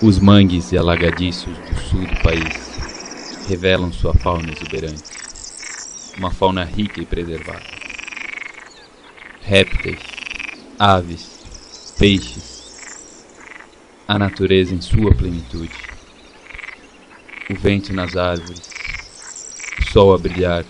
Os mangues e alagadiços do sul do país revelam sua fauna exuberante, uma fauna rica e preservada. Répteis, aves, peixes, a natureza em sua plenitude, o vento nas árvores, o sol a brilhar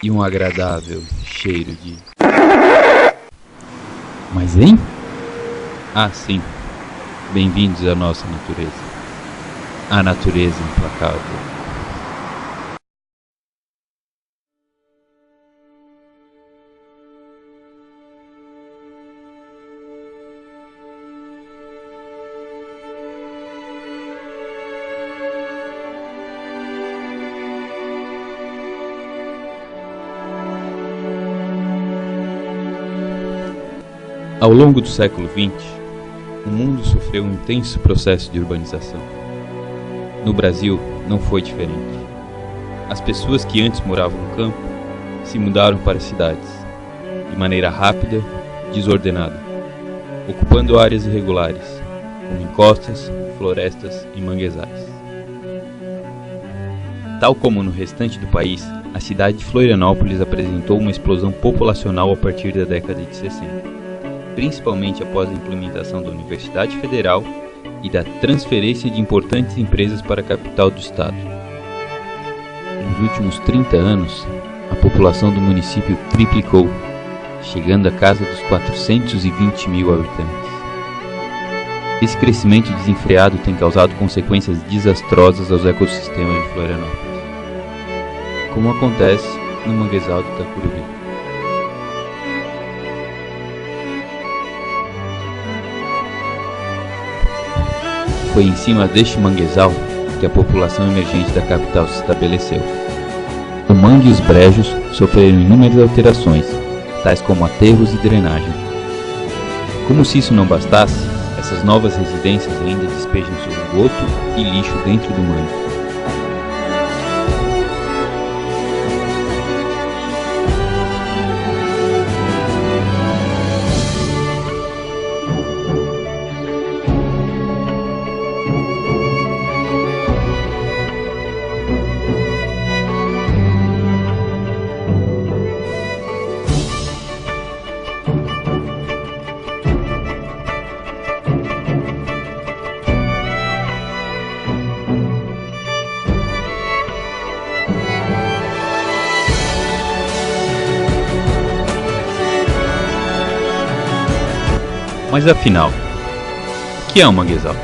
e um agradável cheiro de... Mas hein? Ah, sim. Bem-vindos à nossa natureza. A natureza implacável. Ao longo do século XX, o mundo sofreu um intenso processo de urbanização. No Brasil, não foi diferente. As pessoas que antes moravam no campo se mudaram para as cidades, de maneira rápida e desordenada, ocupando áreas irregulares, como encostas, florestas e manguezais. Tal como no restante do país, a cidade de Florianópolis apresentou uma explosão populacional a partir da década de 60. Principalmente após a implementação da Universidade Federal e da transferência de importantes empresas para a capital do estado. Nos últimos 30 anos, a população do município triplicou, chegando à casa dos 420 mil habitantes. Esse crescimento desenfreado tem causado consequências desastrosas aos ecossistemas de Florianópolis, como acontece no manguezal do Itacurubi. Foi em cima deste manguezal que a população emergente da capital se estabeleceu. O mangue e os brejos sofreram inúmeras alterações, tais como aterros e drenagem. Como se isso não bastasse, essas novas residências ainda despejam seu esgoto e lixo dentro do mangue. Mas afinal, o que é um manguezal?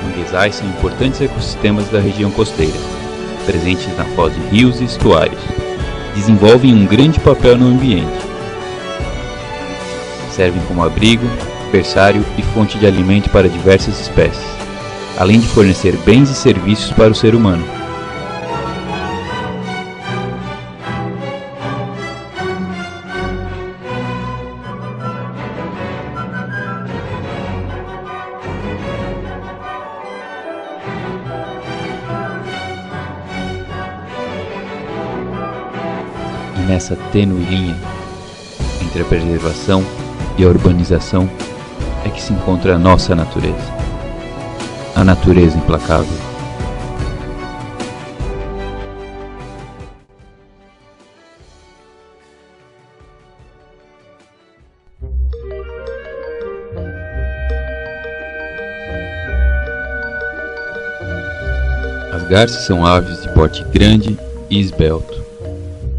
Manguezais são importantes ecossistemas da região costeira, presentes na foz de rios e estuários. Desenvolvem um grande papel no ambiente. Servem como abrigo, berçário e fonte de alimento para diversas espécies, além de fornecer bens e serviços para o ser humano. E nessa tênue linha entre a preservação e a urbanização é que se encontra a nossa natureza, a natureza implacável. As garças são aves de porte grande e esbelto,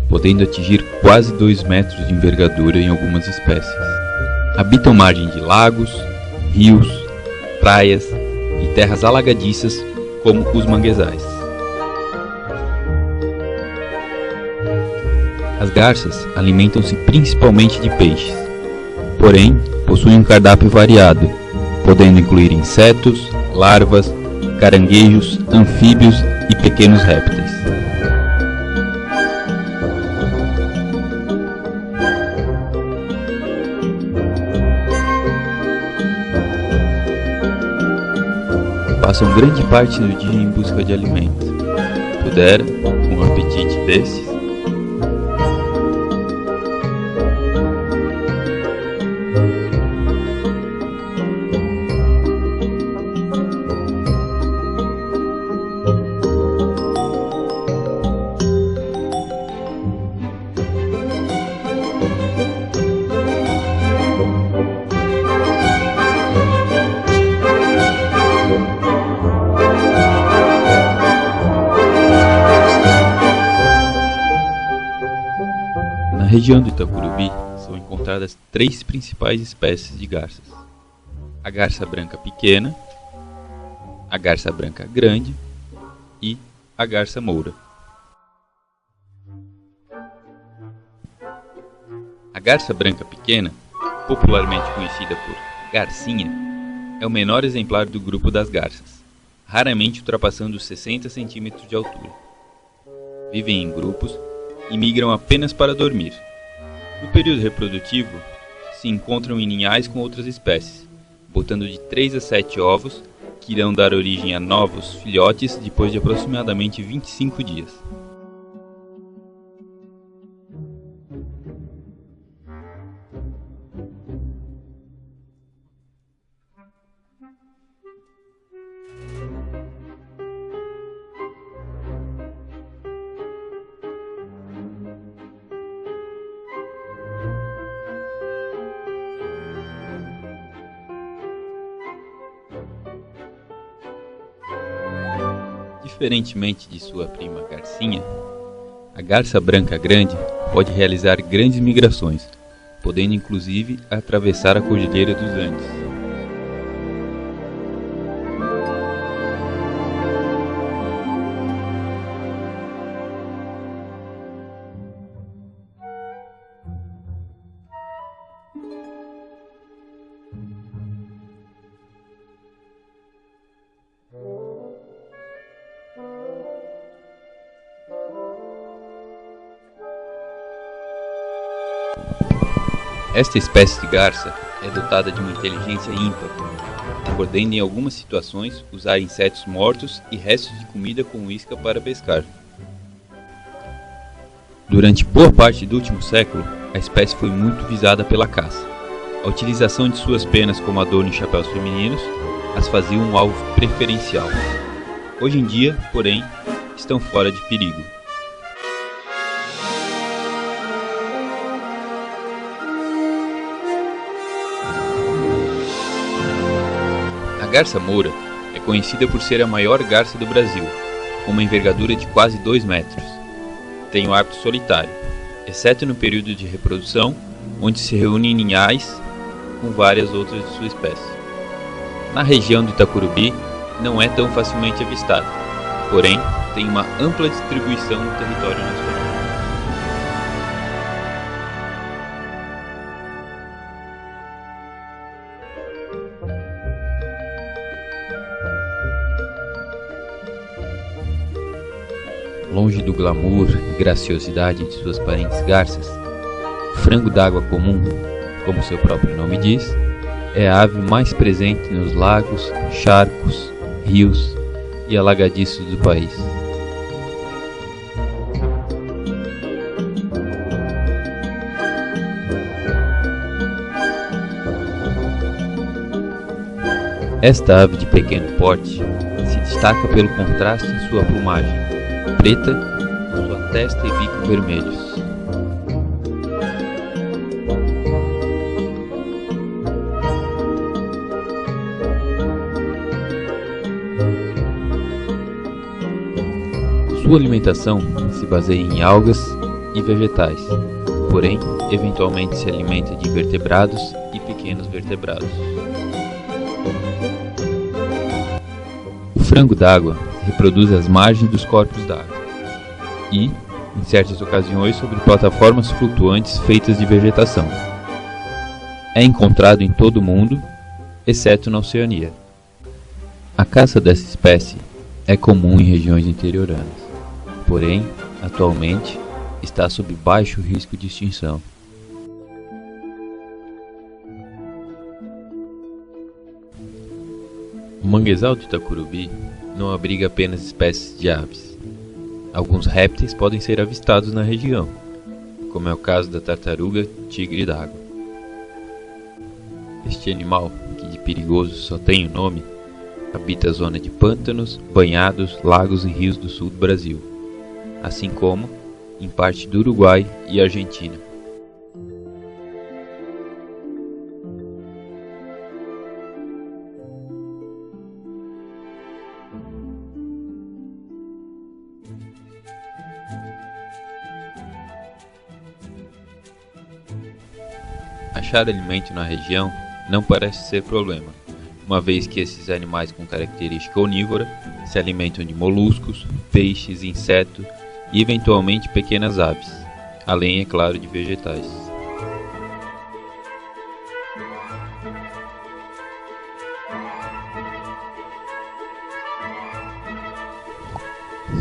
podendo atingir quase 2 metros de envergadura em algumas espécies. Habitam margem de lagos, rios, praias e terras alagadiças como os manguezais. As garças alimentam-se principalmente de peixes, porém possuem um cardápio variado, podendo incluir insetos, larvas, caranguejos, anfíbios e pequenos répteis. Passam grande parte do dia em busca de alimento. Pudera, um apetite desses, região do Itacurubi são encontradas 3 principais espécies de garças: a garça branca pequena, a garça branca grande e a garça moura. A garça branca pequena, popularmente conhecida por garcinha, é o menor exemplar do grupo das garças, raramente ultrapassando os 60 centímetros de altura. Vivem em grupos e migram apenas para dormir. No período reprodutivo, se encontram em ninhais com outras espécies, botando de 3 a 7 ovos, que irão dar origem a novos filhotes depois de aproximadamente 25 dias. Diferentemente de sua prima garcinha, a garça branca grande pode realizar grandes migrações, podendo inclusive atravessar a cordilheira dos Andes. Esta espécie de garça é dotada de uma inteligência ímpar, podendo em algumas situações usar insetos mortos e restos de comida como isca para pescar. Durante boa parte do último século, a espécie foi muito visada pela caça. A utilização de suas penas como adorno em chapéus femininos as fazia um alvo preferencial. Hoje em dia, porém, estão fora de perigo. A garça moura é conhecida por ser a maior garça do Brasil, com uma envergadura de quase 2 metros. Tem o hábito solitário, exceto no período de reprodução, onde se reúne em ninhais com várias outras de sua espécie. Na região do Itacurubi não é tão facilmente avistada, porém tem uma ampla distribuição no território nacional. Longe do glamour e graciosidade de suas parentes garças, o frango d'água comum, como seu próprio nome diz, é a ave mais presente nos lagos, charcos, rios e alagadiços do país. Esta ave de pequeno porte se destaca pelo contraste em sua plumagem, preta, com sua testa e bico vermelhos. Sua alimentação se baseia em algas e vegetais, porém, eventualmente se alimenta de invertebrados e pequenos vertebrados. O frango d'água reproduz às margens dos corpos d'água e, em certas ocasiões, sobre plataformas flutuantes feitas de vegetação. É encontrado em todo o mundo, exceto na Oceania. A caça dessa espécie é comum em regiões interioranas, porém, atualmente, está sob baixo risco de extinção. O manguezal do Itacurubi não abriga apenas espécies de aves. Alguns répteis podem ser avistados na região, como é o caso da tartaruga tigre d'água. Este animal, que de perigoso só tem o nome, habita a zona de pântanos, banhados, lagos e rios do sul do Brasil, assim como em parte do Uruguai e Argentina. Achar alimento na região não parece ser problema, uma vez que esses animais com característica onívora se alimentam de moluscos, peixes, insetos e eventualmente pequenas aves, além, é claro, de vegetais.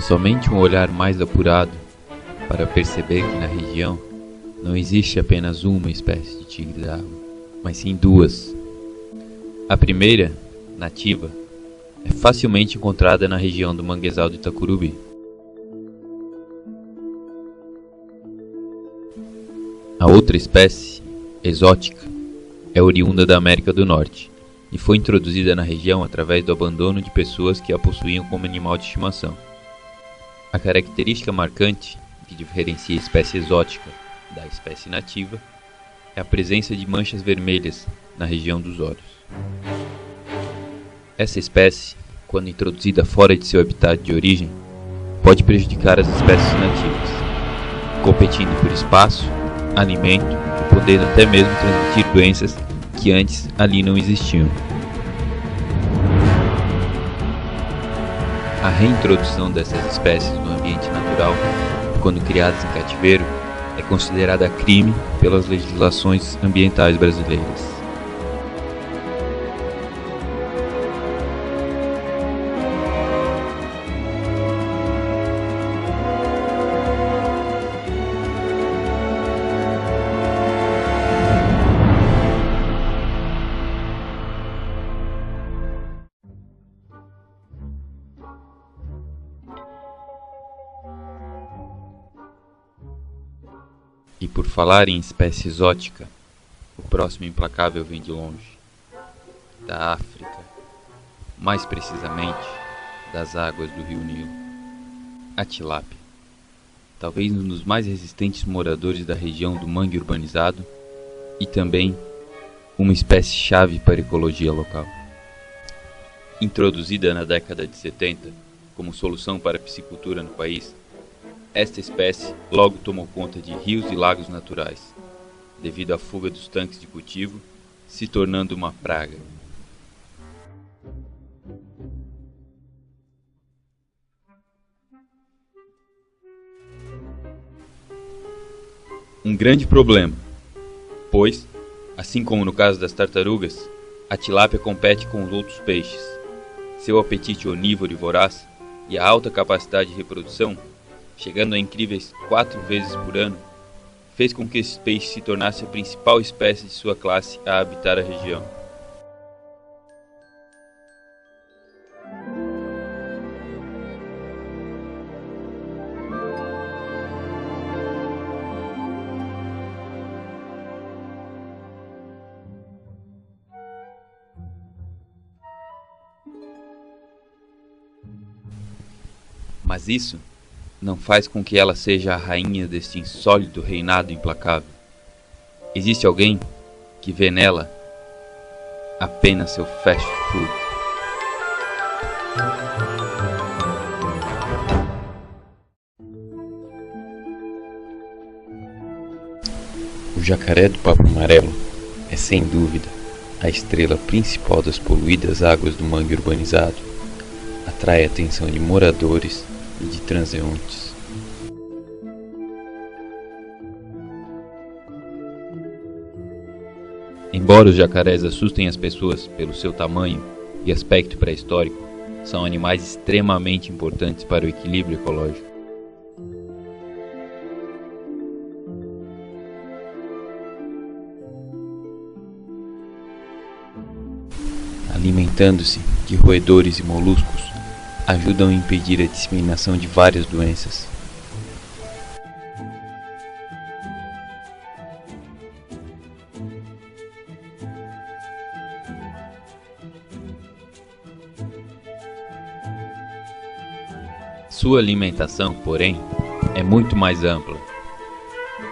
Somente um olhar mais apurado para perceber que na região não existe apenas uma espécie de tigre da água, mas sim duas. A primeira, nativa, é facilmente encontrada na região do manguezal do Itacurubi. A outra espécie, exótica, é oriunda da América do Norte e foi introduzida na região através do abandono de pessoas que a possuíam como animal de estimação. A característica marcante que diferencia a espécie exótica da espécie nativa é a presença de manchas vermelhas na região dos olhos. Essa espécie, quando introduzida fora de seu habitat de origem, pode prejudicar as espécies nativas, competindo por espaço, alimento e podendo até mesmo transmitir doenças que antes ali não existiam. A reintrodução dessas espécies no ambiente natural, quando criadas em cativeiro, é considerada crime pelas legislações ambientais brasileiras. E por falar em espécie exótica, o próximo implacável vem de longe, da África, mais precisamente das águas do rio Nilo, a tilápia, talvez um dos mais resistentes moradores da região do mangue urbanizado e também uma espécie-chave para a ecologia local. Introduzida na década de 70 como solução para a piscicultura no país, esta espécie logo tomou conta de rios e lagos naturais, devido à fuga dos tanques de cultivo, se tornando uma praga. Um grande problema, pois, assim como no caso das tartarugas, a tilápia compete com os outros peixes. Seu apetite onívoro e voraz e a alta capacidade de reprodução, chegando a incríveis 4 vezes por ano, fez com que esse peixe se tornasse a principal espécie de sua classe a habitar a região. Mas isso não faz com que ela seja a rainha deste insólito reinado implacável. Existe alguém que vê nela apenas seu fast food. O jacaré do papo amarelo é sem dúvida a estrela principal das poluídas águas do mangue urbanizado. Atrai a atenção de moradores e de transeuntes. Embora os jacarés assustem as pessoas pelo seu tamanho e aspecto pré-histórico, são animais extremamente importantes para o equilíbrio ecológico. Alimentando-se de roedores e moluscos, ajudam a impedir a disseminação de várias doenças. Sua alimentação, porém, é muito mais ampla.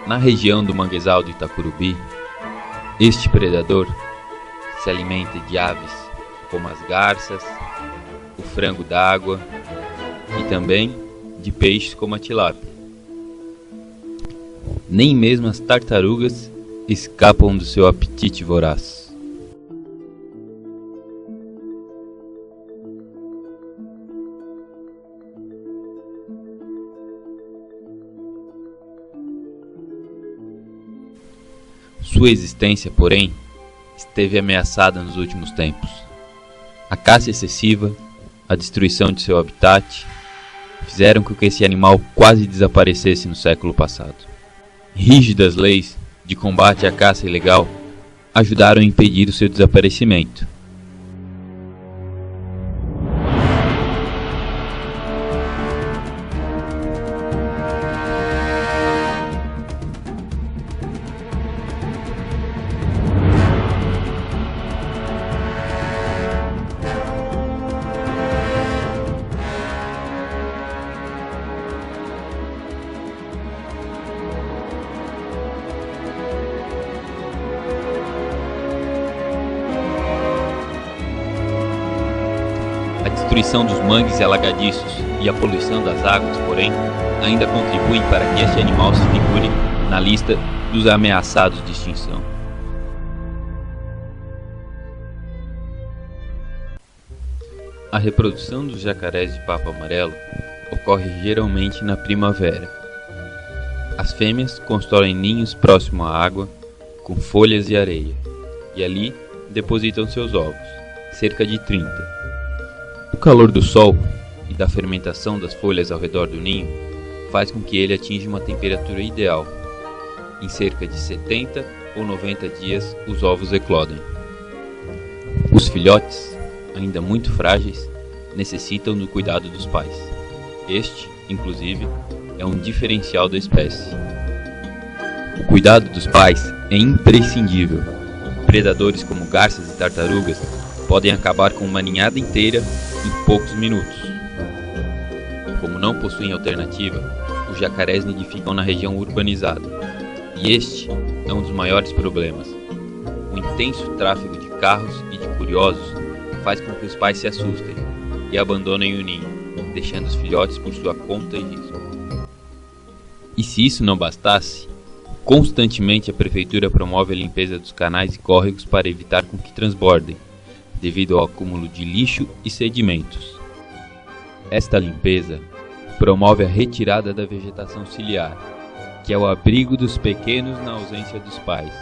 Na região do manguezal do Itacurubi, este predador se alimenta de aves como as garças, o frango d'água e também de peixes como a tilápia. Nem mesmo as tartarugas escapam do seu apetite voraz. Sua existência, porém, esteve ameaçada nos últimos tempos. A caça excessiva, a destruição de seu habitat, fizeram com que esse animal quase desaparecesse no século passado. Rígidas leis de combate à caça ilegal ajudaram a impedir o seu desaparecimento. A destruição dos mangues e alagadiços e a poluição das águas, porém, ainda contribuem para que este animal se figure na lista dos ameaçados de extinção. A reprodução dos jacarés de papo amarelo ocorre geralmente na primavera. As fêmeas constroem ninhos próximo à água, com folhas e areia, e ali depositam seus ovos, cerca de 30. O calor do sol e da fermentação das folhas ao redor do ninho faz com que ele atinja uma temperatura ideal. Em cerca de 70 ou 90 dias, os ovos eclodem. Os filhotes, ainda muito frágeis, necessitam do cuidado dos pais. Este, inclusive, é um diferencial da espécie. O cuidado dos pais é imprescindível. Predadores como garças e tartarugas podem acabar com uma ninhada inteira em poucos minutos. Como não possuem alternativa, os jacarés nidificam na região urbanizada. E este é um dos maiores problemas. O intenso tráfego de carros e de curiosos faz com que os pais se assustem e abandonem o ninho, deixando os filhotes por sua conta e risco. E se isso não bastasse, constantemente a prefeitura promove a limpeza dos canais e córregos para evitar com que transbordem, devido ao acúmulo de lixo e sedimentos. Esta limpeza promove a retirada da vegetação ciliar, que é o abrigo dos pequenos na ausência dos pais,